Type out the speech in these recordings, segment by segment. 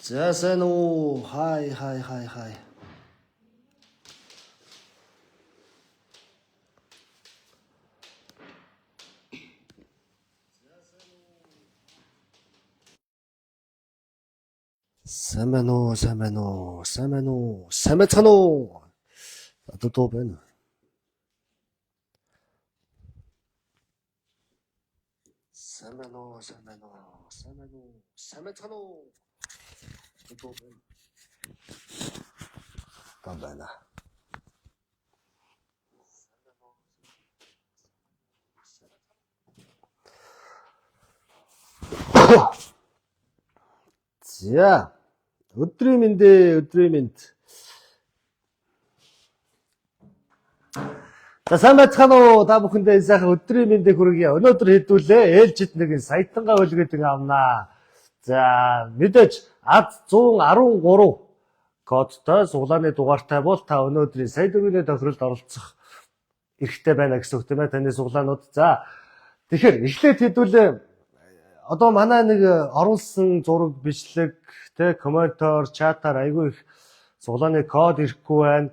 За сайн уу? Хай. Сайн байна уу? Сайн байцгаана уу? Дутуу байна. Сайн байна уу? Сайн байцгаана уу? Дутуу байна. Та байна. За. Өдрийн мэнд. За сайн байцгаана уу? Та бүхэндээ сайхан өдрийн мэндийг хүргье. Өнөөдөр хэдүүлээ ээлжид нэг саятангаа үлгээд авнаа. За мэдээж ад 113 кодтой суглааны дугаартай бол та өнөөдрийн сая төгрөгийн тохиролд оролцох эрхтэй байна гэсэн үг тийм ээ таны суглаанууд. За тэгэхээр эхлээд хэдүүлээ одоо манай нэг оруулсан зураг бичлэг тэ комментор чатаар айгүй их суглааны код ирэхгүй байна.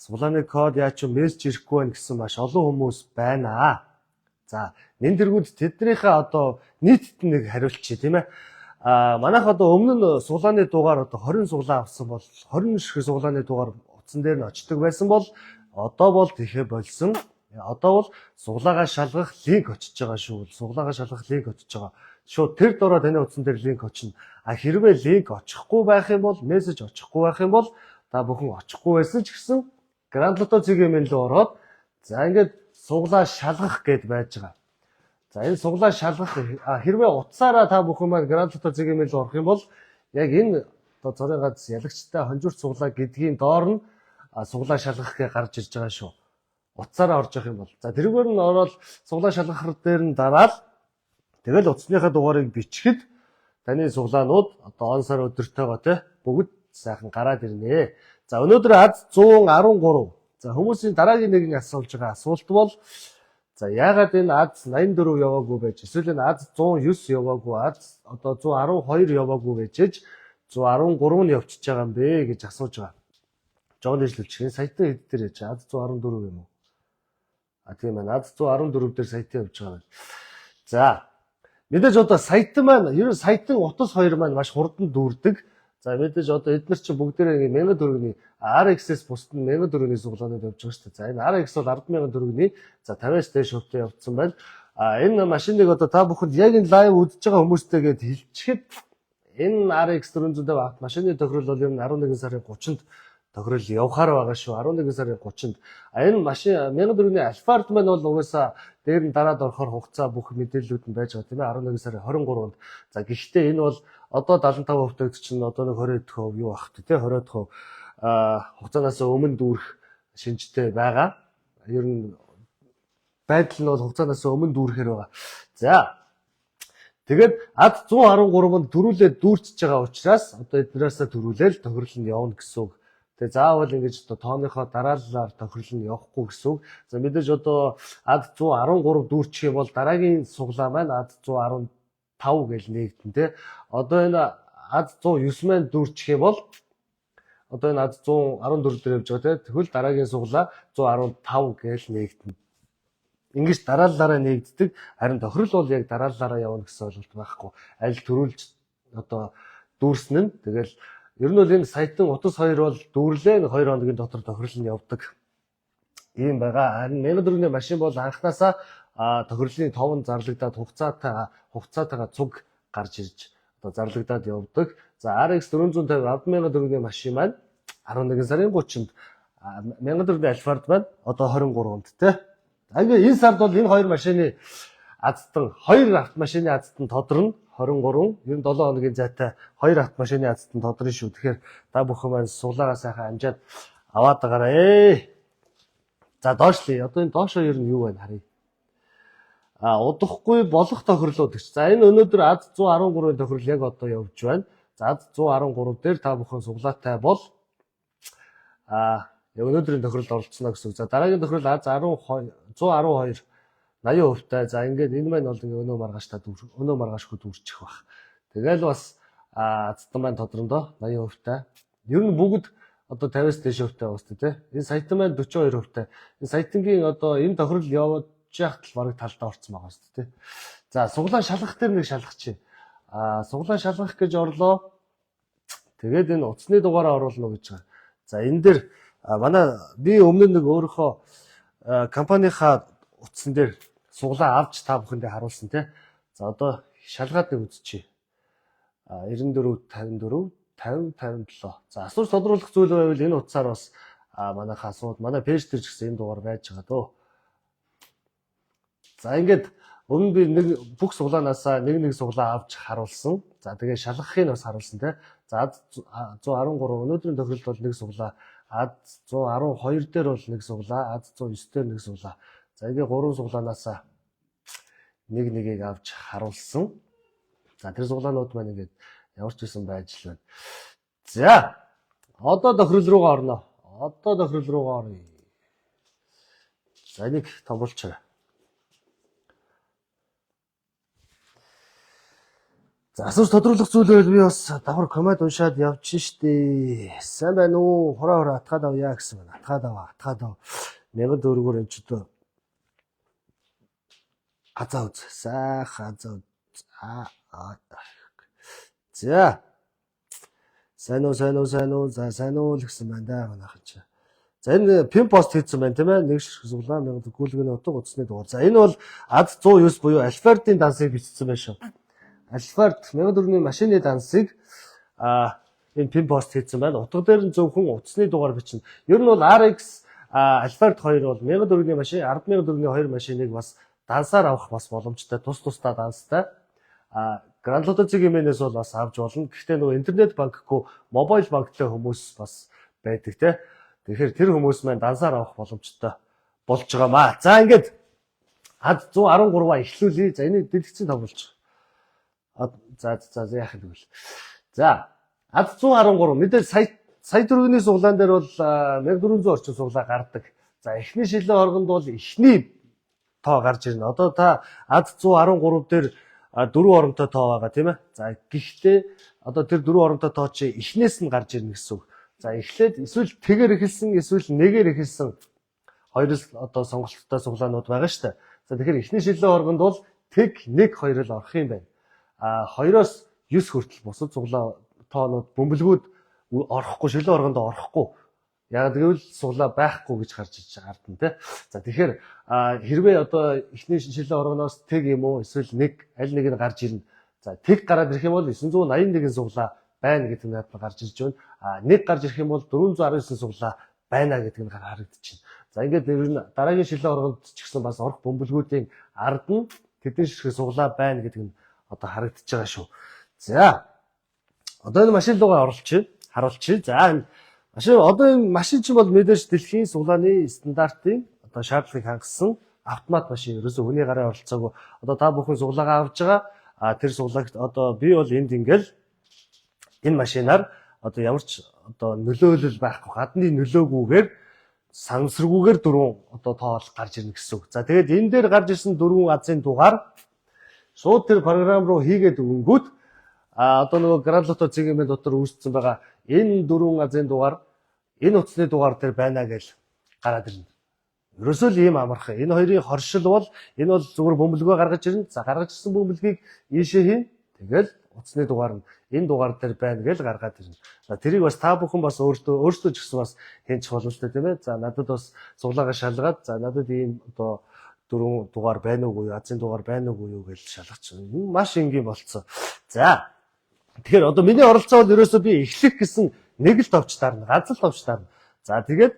Суглааны код яа ч мессеж ирэхгүй байна гэсэн маш олон хүмүүс байна. За нэн тэргүүд тэднийхээ одоо нийтд нэг хариулчих тийм ээ. Манайх одоо өмнө нь суглааны дугаар одоо 20 суглаа авсан бол 20 шиг суглааны дугаар утсан дээр нь очдог байсан бол одоо бол тэхэ болсон. Одоо бол суглаагаа шалгах линк очиж байгаа шүү. Суглаагаа шалгах линк очиж байгаа. Шууд тэр дороо таны утсан дээр линк очино. Хэрвээ линк очихгүй байх юм бол, мессеж очихгүй байх юм бол та бүхэн очихгүй байсан ч гэсэн Grand Lotto цэгийн рүү ороод за ингээд суглаа шалгах гэд байж байгаа. За энэ суглаа шалгах хэрвээ утсаараа та бүхэн маань Grand Lotto цэгийн рүү орох юм бол яг энэ одоо цорын гац ялагчтай хонжуурт суглаа гэдгийн доор нь суглаа шалгах гэж гарч ирж байгаа шүү. Утсаараа орж явах юм бол. За тэрүүгээр нь ороод суглаа шалгах дээр нь дараад тэгэл утасныхаа дугаарыг бичгэд таны суглаанууд одоо он сар өдөртөөгөө те бүгд сайхан гараад ирнэ. За өнөөдөр аз 113. За хүмүүсийн дараагийн нэгэн асуулж байгаа асуулт бол за яагаад энэ аз 84 яваагүй байж эсвэл энэ аз 109 яваагүй аз одоо 112 яваагүй байж 113 нь явчихж байгаа юм бэ гэж асууж байгаа. Жон дэжлэлч саятай хэд дээр яж аз 114 юм уу? Тийм ээ аз 114 дээр саятай явж байгаа байна. За мэдээж одоо саятан маань ер нь саятан утас хоёр маань маш хурдан дүүрдэг. За мэдээж одоо эдгээр чинь бүгдээрээ 1000 төгрөгийн RX-с бусд нь 1000 төгрөгийн суглаанууд явж байгаа шүү дээ. За энэ RX бол 100000 төгрөгийн за 50-аас дээш хувьтай явагдсан байна. Энэ машиныг одоо та бүхэнд яг энэ лайв үзэж байгаа хүмүүстэйгээд хэлчихэд энэ RX 450 машины тохирол бол ер нь 11 сарын 30-нд тохирол явахаар байгаа шүү. 11 сарын 30-нд. Энэ машин 1000 төгрөгийн Alphard маань бол угаасаа дээр нь дараад орохоор хугацаа бүх мэдээллүүд нь байж байгаа тийм ээ 11 сарын 23-нд. За гэхдээ энэ бол одоо 75% чинь одоо нэг 20% юу ах тий 20% хугацаанаас өмнө дүүрэх шинжтэй байгаа. Ер нь байдал нь бол хугацаанаас өмнө дүүрэхээр байгаа. За тэгээд ад 113-нд төрүүлээд дүүрчж байгаа учраас одоо эднээс төрүүлээл тохирол нь явна гэсэн үг. Тэгээ заавал ингэж одоо тооныхоо дараалалаар тохирол нь явахгүй гэсэн үг. За мэдээж одоо ад 113 дүүрчих юм бол дараагийн суглаа маань ад 115 гэж нэгдэн тий. Одоо энэ ад 109 маань дүүрчих юм бол одоо энэ ад 114 дээр явж байгаа тий. Тэгвэл дараагийн суглаа 115 гэж нэгдэн. Ингэж дараалалаараа нэгддэг. Харин тохирол бол яг дараалалаараа явна гэсэн ойлголт байхгүй. Аль төрүүлж одоо дүүрсэн нь тэгэл ер нь бол энэ саятан утас хоёр бол дүүрлээ 2 хоногийн дотор тохирол нь явдаг. Ийм байгаа. Харин 1000 төгрөгийн машин бол анханасаа тохирлын товн зарлагдаад хугацаатайгаа цуг гарч ирж одоо зарлагдаад явдаг. За RX 450 100000 төгрөгийн машин маань 11 сарын 30-нд 1000 төгрөгийн Alphard маань одоо 23-нд тий. Ингээ энэ сард бол энэ хоёр машины азтан хоёр автомашины азтан тодорно 23 ер нь 7 хоногийн зайтай хоёр автомашины азтан тодорно шүү. Тэгэхээр та бүхэн маань суглаагаа сайхан амжаад аваад байгаарэ. За доошлие. Одоо энэ доошоо ер нь юу байна харъя. Удахгүй болох тохирлууд гэж. За энэ өнөөдөр ад 113-ийн тохирол яг одоо явж байна. За ад 113 дээр та бүхэн суглаатай бол яг өнөөдрийн тохиролд оролцсноо гэсэн үг. За дараагийн тохирол ад 112 80%тай. За ингээд энэ маань бол ингээ өнөө маргаашгүй дүүрчих баг. Тэгэл бас Азтан маань тодрондоо 80%-тай. Ер нь бүгд одоо 50-аас дээш хувьтай байна шүү дээ. Энэ саятан маань 42%-тай. Энэ саятангийн одоо энэ тохирол явж яхад л бараг талдаа орцсон байгаа шүү дээ. За суглаан шалгах дээр нэг шалгачих. Суглаан шалгах гэж орлоо. Тэгээд энэ утасны дугаараа оруулна гэж байгаа. За энэ дээр манай би өмнө нэг өөрийнхөө компанийнхаа утсан дээр суглаа авч та бүхэндээ харуулсан тий. За одоо шалгаад нэг үзчихье. 94 54 50 57. За асууж тодруулах зүйл байвал энэ утсаар бас манайхаа асууд манай пэйж дээр ч гэсэн энэ дугаар байж байгаа дөө. За ингээд өмнө би нэг бүх суглаанаасаа нэг суглаа авч харуулсан. За тэгээ шалгахыг бас харуулсан тий. За 113 өнөөдрийн тохиолдолд бол нэг суглаа, А112 дээр бол нэг суглаа, А109 дээр нэг суглаа. За ингээ 3 суглаанаасаа нэгийг авч харуулсан. За тэр суглаанууд маань ингээд ямар ч байсан байж л байна. За одоо тохирол руугаа орно. оръё. За нэг томруулчихъя. За асууж тодруулах зүйл байвал би бас давхар коммент уншаад явчихна штэ. Сайн байна уу? Хороо атгаад авъя гэсэн байна. Атгаад ав. 1000 төгрөгөөр энэ ч одоо азаа үз. Сайхан азаа. За. Сайн уу. За сайн уу л гэсэн байна да манайхан чи. За энэ пин пост хийсэн байна тийм ээ. Нэг ширхэг суглаа 1000 гүйлгэний утга утасны дугаар. За энэ бол АЗ109 буюу Альфардын дансыг бичсэн байна шүү. Альфард 1004-ний машины дансыг энэ пин пост хийсэн байна. Утга дээр нь зөвхөн утасны дугаар бичнэ. Ер нь бол RX Альфард 2 бол 1004-ний машин, 10004-ний 2 машиныг бас дансаар авах бас боломжтой. Тусдаа данстай. Grand Lotto-ийн бол бас авч болно. Гэхдээ нөгөө интернет банкгүй мобайл банктай хүмүүс бас байдаг те. Тэгэхээр тэр хүмүүс маань дансаар авах боломжтой болж байгаа маа. За ингээд АЗ113-аа эхлүүлье. За энийг дэлгэцэн томруулж. За яах юм бэ? За АЗ113 мэдээж сая дөрөвний суглаан дээр бол 1400 орчим суглаа гардаг. За эхний шилэн оргонд бол эхний тоо гарч ирнэ. Одоо та АЗ113 дээр 4 оромтой тоо байгаа тийм ээ. За гэхдээ одоо тэр 4 оромтой тоо чи эхнээс нь гарч ирнэ гэсэн үг. За эхлээд эсвэл тэгээр эхэлсэн эсвэл нэгээр эхэлсэн хоёроос одоо сонголттой суглаанууд байгаа шүү дээ. За тэгэхээр эхний шилэн оргонд бол тэг 1 2 л орох юм байна. 2-оос 9 хүртэл бусад суглаа тоонууд бөмбөлгүүд орохгүй шилэн оргонд орохгүй. Яг тэгвэл суглаа байхгүй гэж гарч иж гардна тий. За тэгэхээр хэрвээ одоо эхний шилэн оргоноос тэг юм уу эсвэл нэг аль нэг нь гарч ирнэ. За тэг гараад ирэх юм бол 981 суглаа байна гэдэг нь гарч ирж байна. Нэг гарч ирэх юм бол 419 суглаа байна гэдэг нь харагдчихэв. За ингээд ер нь дараагийн шилэн оргонд ч гэсэн бас орох бөмбөлгүүдийн ард нь тэдний ширхэг суглаа байна гэдэг нь одоо харагдчихж байгаа шүү. За. Одоо энэ машин руугаа харуулчих. За энэ машин чинь бол мэдээж дэлхийн суглааны стандартын одоо шаардлагыг хангасан автомат машин. Ерөөсөө хүний гарын оролцоогүй. Одоо та бүхэн суглаагаа авж байгаа. Тэр суглагт одоо би бол энд ингээл энэ машинаар одоо ямар ч одоо нөлөөлөл байхгүй. Гадны нөлөөгүйгээр сансргүйгээр 4 одоо тоол гарч ирнэ гэсэн үг. За тэгээд энэ дээр гарч ирсэн 4 азын дугаар шууд тэр програм руу хийгээд өгөнгүүт одоо нөгөө Grand Lotto-ийн дотор үүссэн байгаа энэ 4 азын дугаар энэ утасны дугаар дээр байна гэж гараад ирнэ. Ерөөсөө л ийм амархан. Энэ хоёрын хоршил бол энэ бол зүгээр бөмбөлгөө гаргаж ирнэ. За гаргаж ирсэн бөмбөлгийг ийшээ хийн. Тэгэл утасны дугаар нь энэ дугаар дээр байна гэж гаргаад ирнэ. За тэрийг бас та бүхэн бас өөрсдөө ч гэсэн бас хийнчих боломжтой тийм ээ. За надад бас суглаагаа шалгаад за надад ийм одоо 4 дугаар байна уугүй юу, азын дугаар байна уугүй юу гэж шалгачих. Маш энгийн болцсон. За. Тэгэхээр одоо миний оролцоо бол ерөөсөө би эхлэх гэсэн нэг л товч таарна, ганц л товч таарна. За тэгээд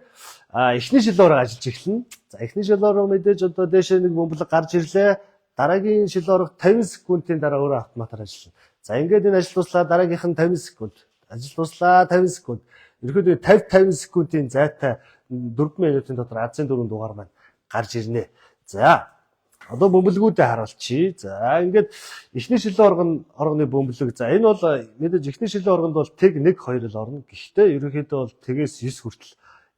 эхний шилөөр ажиллаж эхэлнэ. За эхний шилөөр мэдээж одоо дээшээ нэг бөмбөлөг гарч ирлээ. Дараагийн шилөөр 50 секундын дараа өөрөө автоматар ажиллана. За ингээд энэ ажил туслаа дараагийнх нь 50 секунд. Ажил туслаа 50 секунд. Ерөнхийдөө 50 секундын зайтай 4 минутын дотор азын 4 дугаар маань гарч ирнэ. За одоо бөмбөлгүүдэд харуулчих. За ингээд эхний шилэн оргоны бөмбөлөг. За энэ бол мэдээж эхний шилэн оргонд бол тэг 1 2 л орно. Гэхдээ ерөнхийдөө бол тэгээс 9 хүртэл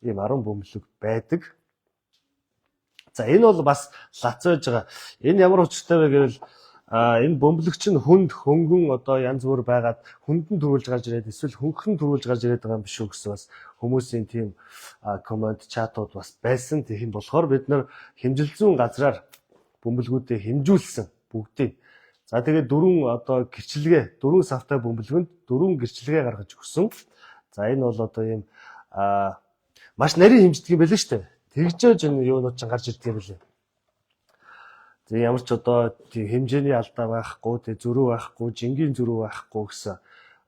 ийм 10 бөмбөлөг байдаг. За энэ бол бас лац байж байгаа. Энэ ямар учиртай вэ гэвэл Энэ бөмбөлөгч нь хүнд хөнгөн одоо янз бүр байгаад хүндэн төрүүлж гарч ирээд эсвэл хөнгөн төрүүлж гарч ирээд байгаа юм биш үү гэсэн бас хүмүүсийн тийм комент чатууд бас байсан. Тийм болохоор бид нар хэмжилзүүн газраар бөмбөлгүүдээ хэмжүүлсэн бүгдийг. За тэгээд 4 савтай бөмбөлгөнд 4 гэрчлэгээ гаргаж өгсөн. За энэ бол одоо ийм маш нарийн хэмждэг юм байл шүү дээ. Тэгжээж энэ юунууд ч гарч ирдэг юм билээ. Тэг ямар ч одоо хэмжээний алдаа байхгүй, тэг зөрүү байхгүй, жингийн зөрүү байхгүй гэсэн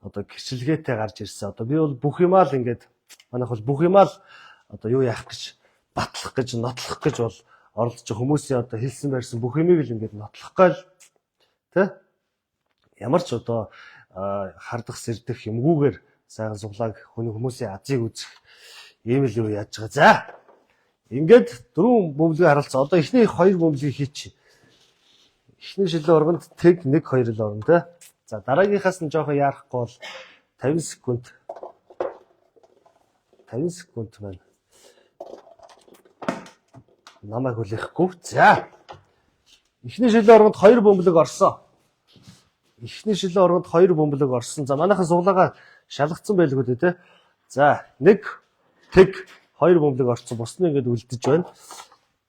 одоо гэрчлэгээтэй гарч ирсэн. Одоо би бол бүх юмаа л ингээд манайх бол бүх юмаа л одоо юу яах гэж батлах гэж нотлох гэж бол оролдож хүмүүсийн одоо хэлсэн байрсан бүх юмыг л ингээд нотлох гал тэ ямар ч одоо хардах сэрдэх юмгүйгээр сайхан суглааг хүмүүсийн азийг үзэх ийм л юу яаж байгаа. За ингээд 4 бөмбөлгийг харалцсан. Одоо эхний 2 бөмбөлгийг хийчих. Эхний шилэн оргонд тэг 1 2 л орно тэ. За дараагийнхаас нь жоохон яарахгүй бол 50 секунд маань намайг хүлээхгүй. За. Эхний шилэн оргонд 2 бөмбөлөг орсон. За манайхан суглаагаа шалгацсан байлгүй дээ тэ. За 1 тэг 2 бөмбөлөг орсон. Бус нь ингээд үлдэж байна.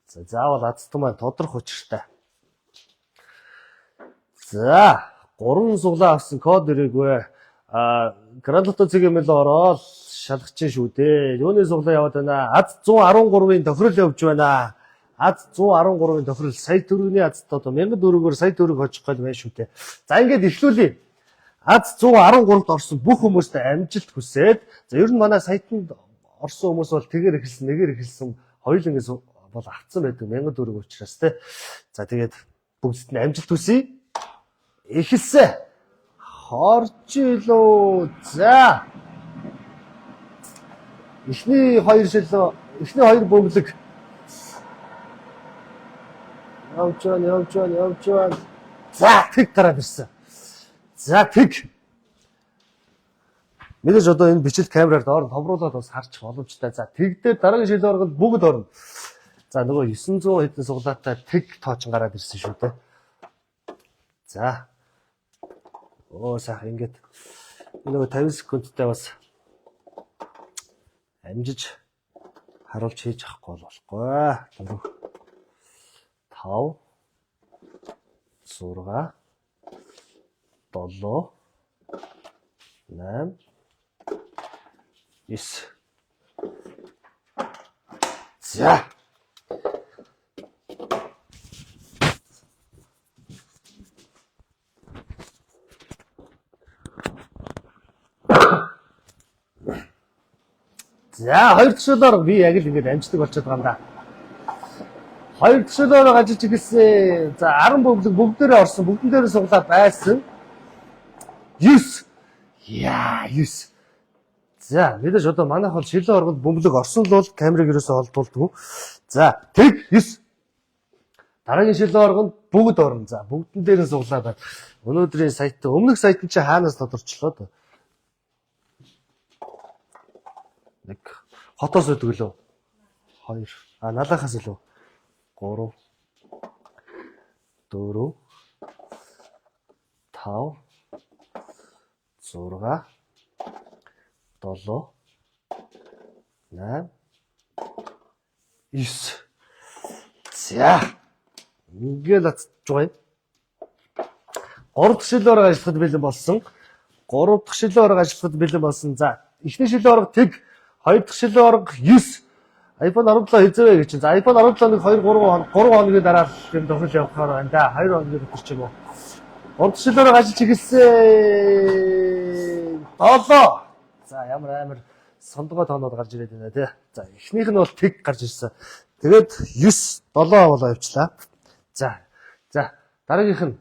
За заавал азтан маань тодрох учиртай. За 3 суглаа авсан код ирээгүй. Гранд лото цэгийн мэл ороод шалгаж чинь шүү дээ. Юуны суглаа яваад байна? Аз 113-ын тохирол явж байна. Аз 113-ын тохирол сая төгрөгийн азт одоо 1000 төгрөгөөр сая төгрөг хожих гол байна шүү дээ. За ингээд эхлүүлье. Аз 113-д орсон бүх хүмүүст амжилт хүсээд. За ер нь манай сайтанд орсон хүмүүс бол нэгээр эхэлсэн хоёулангээс бол авцсан байдаг 1000 төгрөг учраас те. За тэгээд бүгдд нь амжилт хүсье. Эхэлсэн. Хорж илүү. За. Эхний 2 бөмбөлөг явж байна. За, тэг гараад ирсэн. За, тэг. Мэдээж одоо энэ бичлэг камераар доор товруулаад бас харчих боломжтой. За, тэгдээ дараагийн шилэн оргонд бүгд орно. За, нөгөө 900 хэдэн суглаатай тэг тоочин гараад ирсэн шүү дээ. За. Сайхан ингээд нөгөө 50 секундтай бас амжиж харуулж хийж авахгүй болохгүй. 5 6 7 8 9 За. За, 2 дахь шилээр би яг л ингэж амждаг болчиход байгаа юм да. 2 дахь шилээр ажиллаж ирсэн. За, 10 бөмбөлөг бүгдээрээ орсон. Бүгдэн дээр суглаа байсан. 9. Яа, 9. За, мэдээж одоо манайх бол шилэн оргонд бөмбөлөг орсон л бол камерыг ерөөсөө олдуулдгүй. За, тэг 9. Дараагийн шилэн оргонд бүгд орно. За, бүгдэн дээр суглаа байна. Өнөөдрийн сайт өмнөх сайт нь чи хаанаас тодорчлоо доо. 1 хотоос өгдөг лөө 2 налахаас лөө 3 4 5 6 7 8 9 За ингээл атж байгаа юм. 3 дахь шилээр ажиллахад бэлэн болсон. 3 дахь шилээр ажиллахад бэлэн болсон. За эхний шилээр орго тэг 2 дахь шилэн орго 9. iPhone 17 хэзээ гэж чинь. За iPhone 17-ыг 3 хоногийн дараа юм тохирол явахаар байна да. 2 хоногийн дотор ч юм уу. 3 дахь шилээр ажиллаж игэлсэн. 7. За ямар амар сондгоо тоонууд гарч ирээд байна тий. За эхнийх нь бол тэг гарч ирсэн. Тэгээд 9 7 болоо явчлаа. За дараагийнх нь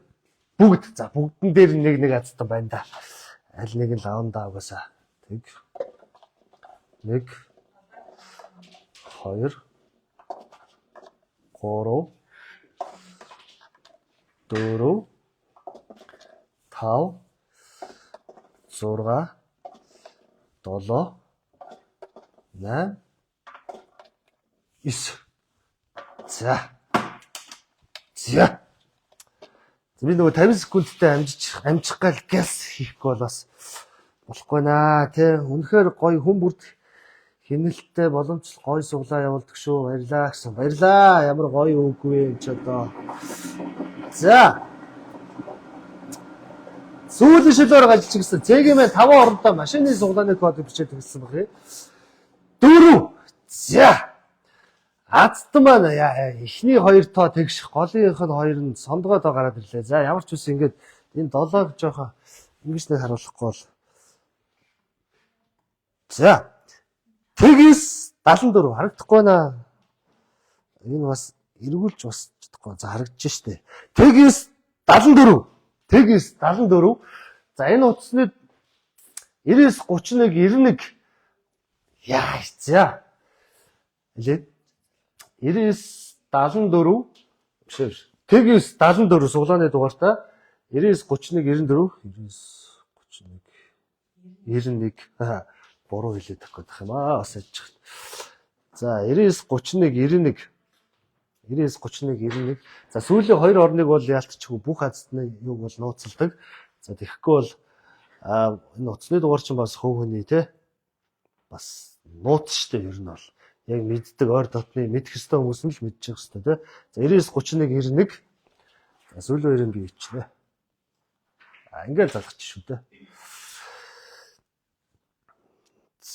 бүгд. За бүгдэн дээр нэг азтан байна да. Аль нэг нь лавн да угаасаа. Тэг 1 2 3 4 5 6 7 8 9 За Би нөгөө 50 секундтай амжих гал гэлс хийхгүй бол бас болохгүй наа тий. Үнэхээр гоё хүн бүрд хинэлттэй боломжтой гоё суглаа явуулдаг шүү. Баярлаа гэсэн. Баярлаа. Ямар гоё үгүй энэ ч одоо. За. Сүүлийн шилээр ажиллаж гисэн. Цэгийн 5 орондоо машины суглааны код бичээд өгсөн баг. 4. За. Азтан маань эхний 2 тоо тэгш голынх нь 2 нь сондгоо тоо гараад ирлээ. За ямар ч үс ингэж энэ 7-г жоохон ингэж нэг харуулахгүй бол. За. Тэгс 74 харагдахгүй наа. Энэ бас эргүүлж бас чадахгүй. За харагдаж штэ. Тэгс 74. Тэгс 74. За энэ утасны 99 31 91 яа за. Илээд 99 74 биш. Тэгс 74 суглааны дугаартай 99 31 94 99 31 буруу хэлээд тахчих юм аа бас ажиж. За 99 31 91 99 31 91. За сүүлийн 2 орныг бол яалтчихгүй бүх азтны юуг бол нууцалдаг. За тэгэхгүй бол энэ утасны дугаар чинь бас хөв хөний те бас нууц штэ ер нь бол яг мэддэг ойр дотны мэдэх ёстой хүмүүс нь л мэдчих ёстой те. За 99 31 91. За сүүлийн 2-ыг би бичнэ. Ингээд залгачих шүү дээ.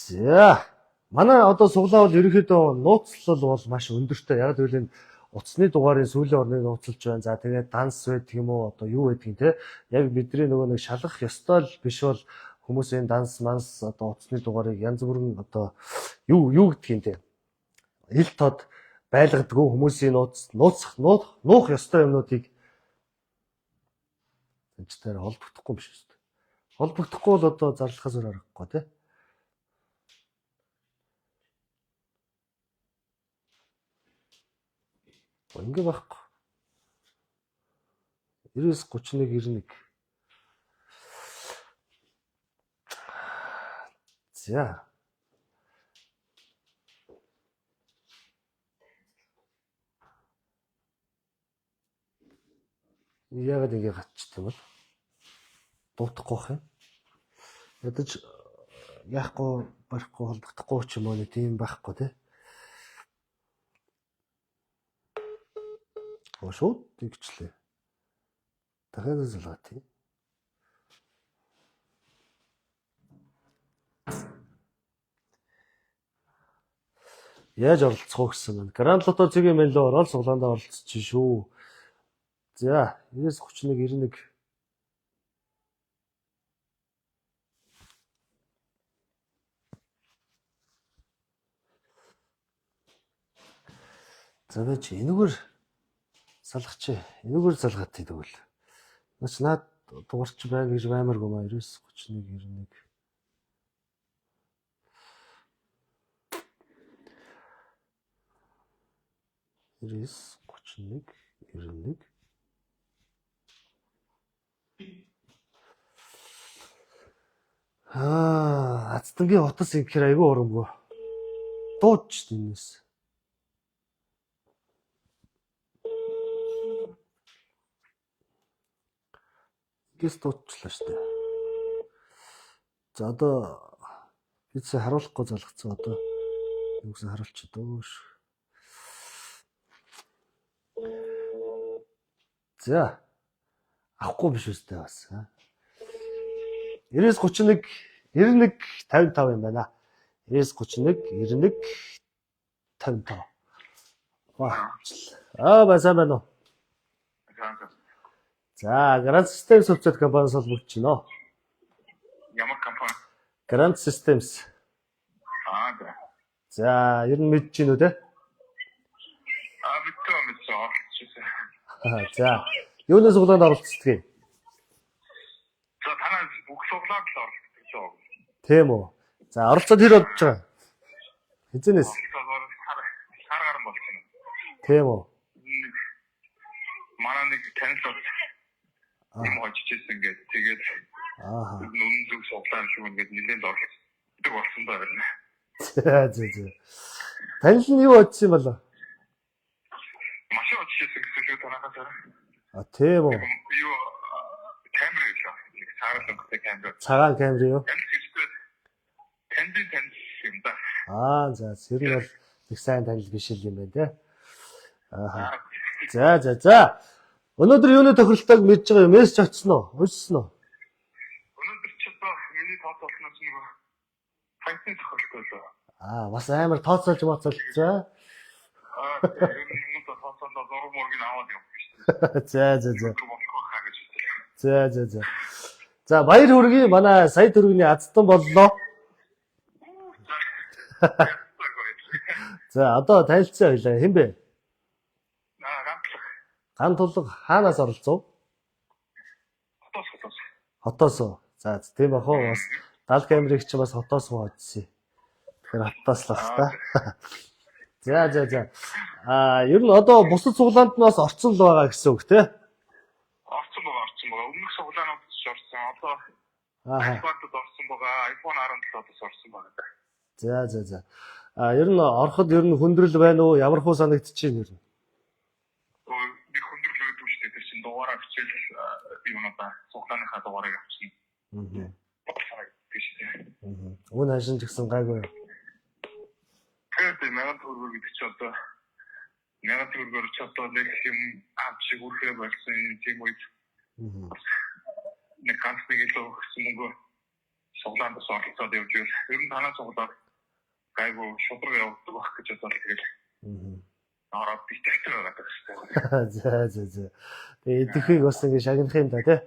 За манай одоо суглаа бол ерөнхийдөө нууцлал бол маш өндөртэй. Яг тэгвэл энэ утасны дугаарын сүүлийн орныг нууцлж байна. За тэгээд данс байдаг юм уу одоо юу байдгийг те. Яг бидний нөгөө нэг шалгах ёстой л биш бол хүмүүсийн данс манс одоо утасны дугаарыг янз бүрэн одоо юу гэдгийг те. Ил тод байлгадгүй хүмүүсийн нуух ёстой юмнуудыг энэ холбогдохгүй биш шүү дээ. Холбогдохгүй бол одоо зарлахаас өөр аргагүй те. Ингээ байхгүй. 99 31 91. За. Яагаад ингэ гатчих юм бол? Дуутахгүй байх юм. Ядаж яахгүй барахгүй холбогдохгүй ч юм уу нэг тийм байхгүй тий. Шууд тэгчлээ. Дахиад залгаа тий. Яаж оролцох вэ гэсэн юм. Гранд лото цэгийн мэлөө орол суглаанд оролцож шүү. За 99 31 91. За байж энэгээр салгач. Энэгээр залгаад тэгвэл. Нач наад дуурч байна гэж баймаргүй маа 99 31 91. Ирээс 31 91. Азтангийн утас ингэхээр айгүй урамгүй. Дууч тиймээс. Гис дуучлаа штэ. За одоо бид харуулахгүй залгацсан одоо юу гэсэн харуулчих дөөш. За авахгүй биш үстэй бас. 99 31 91 55 юм байна. 99 31 91 55. Басан байна уу? За, Grand Systems хувьцаат компаниас холбогдож байна. Ямар компани? Grand Systems. Да. За, ер нь мэдэж гинүү те? Мэдсэн. За, юуны суглаанд оролцдог юм? За, танаа бүх суглаанд л оролцдог шүү. Тийм үү. За, оролцоод хэр бодож байгаа? Хизэнээс? Сар гарan болж байна. Тийм үү. Манай нэг танил юм очижсэн ингээд тэгээд нүн зүг суглаан шүү ингээд нэлээд оролцдог болсон байна. За. Танил нь юу очиж юм бол? Машин очижсэн гэсэн шүү танахаас. Тийм үү. Юу камер илүү. Нэг саарал өнгөтэй камер. Цагаан камер юу? Танд юм да. За ер нь бол их сайн танил биш юм байна те. За. Өнөөдөр юуны тохиролтойг мэдж байгаа юм? Мессеж очсон уу? Уншсан уу? Өнөөдөр ч одоо миний тооцоолсноос нэг хайртай тохиролтой лөө. Бас амар тооцоолж мацалж за. Энэ тооцоолоо зураг мөргийг аваад явах гэж. За. За баяр хүргэе. Манай сая төгрөгийн азтан боллоо. За одоо танилцсан хоёлаа хэн бэ? Ган тулга хаанаас оролцов? Хотоос уу. За тийм бах уу бас 70 камерыг чи бас хотоос уу очсон. Тэгэхээр хотоос л бах та. За. Ер нь одоо бусад суглаанд нь бас орцсон л байгаа гэсэн үг тий? Орцсон байгаа. Өмнөх суглаанууд ч орсон. Одоо iPad-д орсон байгаа. iPhone 17-оос орсон байгаа. За. Ер нь ороход ер нь хүндрэл байна уу? Ямар хөө санагдчихэв ер нь? Би хүндрэл өгдөг шүү дээ. Тэр чинь дугаараа бичээл юунаа суглааныхаа дугаарыг авчихна. Үн хашин ч гэсэн гайгүй. Тэгээд 1000 төгрөгөөр гэдэг чи одоо 1000 төгрөгөөр ч одоо нэг юм авч хүрхээ болсон тийм үед нэг ганц нэг илүү өгсөн мөнгө суглаанд оролцоод явж байвал ер нь танаа суглаад гайгүй шудраг явуулдаг байх гэж бодлоо тэгэл. Ороод би тактер байгаа гэсэн. За. Тэгээ идэхийг бас ингэ шагнах юм да тий.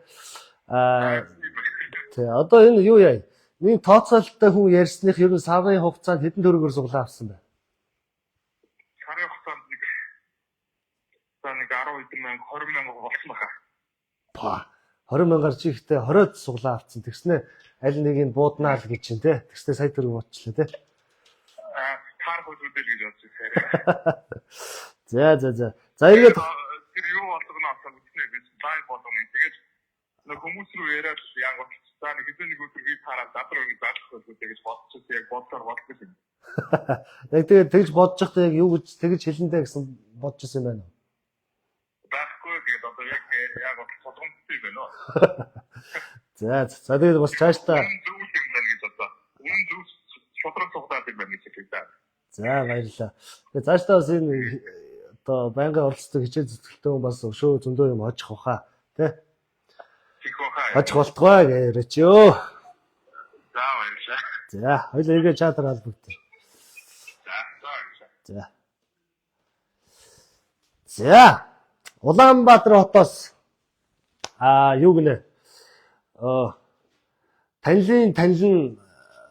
Тий одоо энэ юу яа? Нэг тооцоололтой хүн ярьсных ер нь сарын хугацаанд хэдэн төгрөгөөр суглаа авсан бэ? Сарын хугацаанд нэг 10 мянга 20 мянга болсон баха. 20 мянгаар чи ихтэй 20-од суглаа авсан. Тэгснэ аль нэг нь бууднаа л гэж чинь тий. Тэгснэ сая төгрөг болчихлоо тий. Таар хөлөдөл гэж бодсон. За эргээд тэр юу болгоно асаа үзнэ гэж лайв болгоно. Тэгээд хүмүүс рүү яриад яг болчихсон. Хэдэн нэг өдөр би таараа задруу гэж задлах байлгүй гэж бодчихсон. Яг бодлоор бодсон юм. Яг тэгээд тэгж бодож байхдаа яг юу гэж тэгж хэлэндэ гэсэн бодож ирсэн юм байна уу? Байхгүй тэгээд одоо яг бодгонтой юм байна уу? За тэгээд бас цаашдаа зүйл юм байна гэж одоо. Үнэн зүйл шудраг суглаад юм байна гэж хэлдэг. За баярлалаа. Тэгээд цаашдаа бас энэ одоо байнгын оролцдог хичээл зүтгэлтэй хүн бас өшөө зөндөө юм очих واخа тий. Очих болтгоо гэж яриач ёо. За баярлалаа. За хоёул эргээ чатар албагт. За Улаанбаатар хотоос юу гинэ танил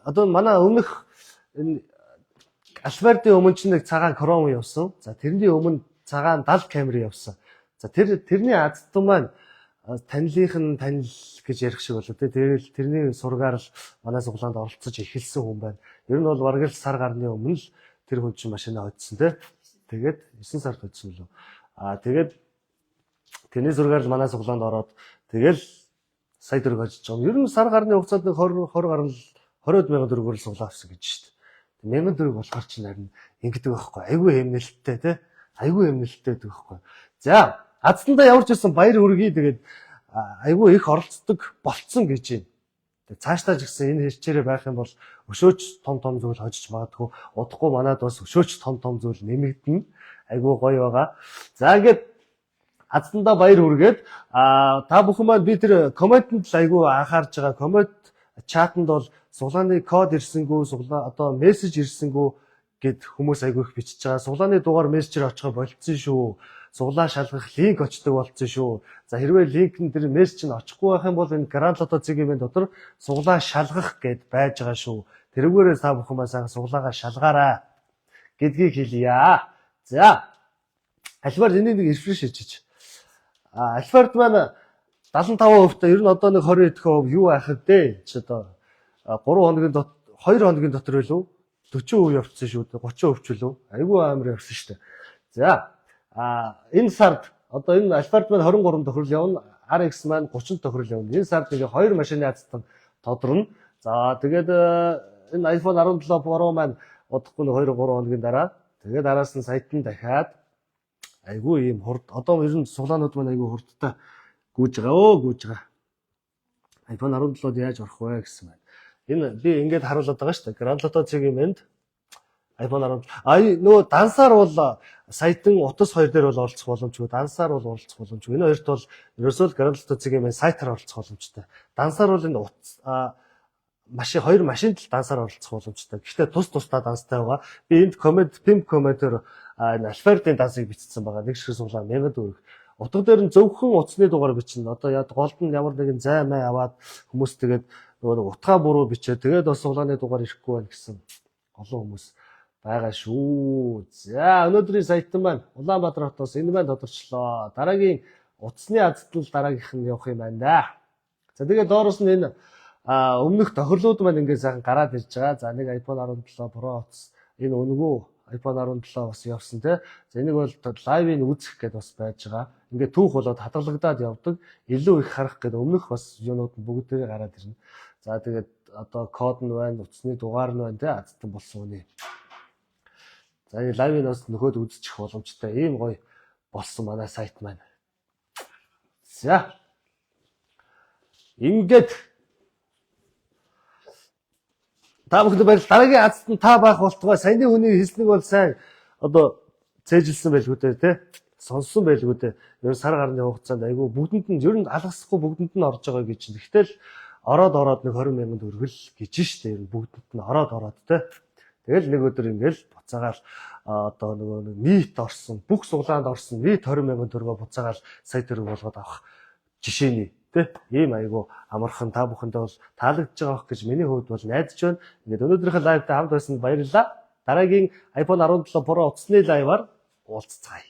одоо манай өмнөх энэ Альбертийн өмнө ч нэг цагаан кром явсан. За тэрний өмнө цагаан 70 камер явсан. За тэрний азтан маань танил гэж ярих шиг болоо. Тэгэл тэрний сургаар л манай суглаанд оролцож эхэлсэн хүн байна. Ер нь бол бараг л сар гарны өмнө л тэр хүн чинь машинаа хоцсон тий. Тэгээд 9 сард хоцсон лөө. Тэгээд тэрний сургаар л манай суглаанд ороод тэгэл сая төгрөг ажиж байгаа. Ер нь сар гарны хугацаанд 20 гаруй 20 мянган төгрөгөөр суглаа авсан гэж шүү дээ. 1000 төгрөг болохоор чинь харин ингэдэг байхгүй. Айгүй хэмнэлттэй тий. Айгүй хэмнэлттэй гэдэг байхгүй. За азтандаа ямар ч байсан баяр хүргэе. Тэгээд айгүй их оролцдог болцсон гэж байна. Тэгээд цаашдаа ч гэсэн энэ хэрчээрээ байх юм бол өшөөч том зүйл хожиж магадгүй. Удахгүй манад бас өшөөч том зүйл нэмэгдэнэ. Айгүй гоё байгаа. За ингээд азтандаа баяр хүргээд та бүхэн маань би тэр комментэнд л айгүй анхаарж байгаа. Коммент чатанд бол суглааны код ирсэнгүү, одоо мессеж ирсэнгүү гэд хүмүүс айгүй их бичиж байгаа. Суглааны дугаар мессежээр очихо болцсон шүү. Суглаа шалгах линк очдог болцсон шүү. За хэрвээ линк нь тэр мессеж нь очихгүй байх юм бол энэ Grand Lotto цэгийн дотор суглаа шалгах гэд байж байгаа шүү. Тэрүүгээрээ та бүхэн маань сайхан суглаагаа шалгаарай гэдгийг хэлье. За Альберт энийг нэг рефреш хийчих. Альберт маань 75% ер нь одоо нэг 20% юу ахив дээ. Чи одоо 3 хоногийн дотор 2 хоногийн дотор байлуу 40% явцсан шүү дээ. 30% ч үлээ. Айгүй амар явсан шүү дээ. За энэ сард одоо энэ Альберт маань 23 тохирол явна. RX маань 30 тохирол явна. Энэ сард нэг 2 машины азтан тодорно. За тэгээд энэ iPhone 17 Pro маань удахгүй 2 3 хоногийн дараа тэгээд араас нь сайтанд дахиад айгүй ийм хурд одоо ер нь суглаанууд маань айгүй хурдтай гүйж байгаа. iPhone 17-д яаж орох вэ гэсэн байна. Энэ би ингээд харуулдаг байгаа шүү дээ. Grand Lotto цэгийн мэнд iPhone 17. Нөгөө дансаар бол саятан утас 2 дээр бол оролцох боломжгүй. Дансаар бол оролцох боломжгүй. Энэ хоёрт бол ерөөсөө Grand Lotto цэгийн мэнд сайтаар оролцох боломжтой. Дансаар бол энэ хоёр машинд л дансаар оролцох боломжтой. Гэхдээ тусдаа данстай байгаа. Би энд pin комментээр Альфредийн дансыг бичсэн байгаа. Нэг шиг суглаа 1000 төгрөг. Утга дээр нь зөвхөн утасны дугаар бичнэ. Одоо яа голд нь ямар нэгэн займаа аваад хүмүүс тэгээд нөгөө утгаа буруу бичээ. Тэгээд бас суглааны дугаар ирэхгүй байна гэсэн олон хүмүүс байгаа шүү. За өнөөдрийн сайтан маань Улаанбаатар хотоос энэ маань тодорчлоо. Дараагийн утасны азтал дараагийнх нь явах юм байна да. За тэгээд доороос нь энэ өмнөх тохирлууд маань ингээд сайхан гараад ирж байгаа. За нэг iPhone 17 Pro утас энэ өнгөө iPhone 17 бас явсан тий. За энийг бол лайвыг үзэх гэдээ бас байж байгаа. Ингээд түүх болоод хадгалагдаад явдаг. Илүү их харах гэдэг өмнөх бас юунууд нь бүгдээрээ гараад ирнэ. За тэгээд одоо код нь байна, утасны дугаар нь байна тий. Азтан болсон үний. За энэ лайвыг бас нөхөд үзчих боломжтой. Ийм гоё болсон манай сайт маань. За. Ингээд та бүхэнд баярлалаа. Дараагийн азтан та байх болтугай. Саяны хүний хэлснэг бол сайн одоо цээжилсэн байлгүй дээ тий. Сонссон байлгүй дээ. Ер нь сар гарны хугацаанд айгүй бүгдэнд нь ер нь алгасахгүй бүгдэнд нь орж байгаа гэж. Гэхдээ ороод нэг 20,000 төгрөг л гэж штэ. Ер нь бүгдэнд нь ороод тий. Тэгэл нэг өдөр ингээл буцаагаал одоо нөгөө нийт орсон бүх суглаанд орсон нийт 20,000 төгрөгөөр буцаагаал сая төгрөг болгоод авах жишээний тий ийм айгу амархан та бүхэндээ бол таалагдж байгаа байх гэж миний хувьд бол найдаж байна. Ингээд өнөөдрийнхээ лайвтай хамт байсанд баярлалаа. Дараагийн iPhone 17 Pro утасны лайваар уулзцаая.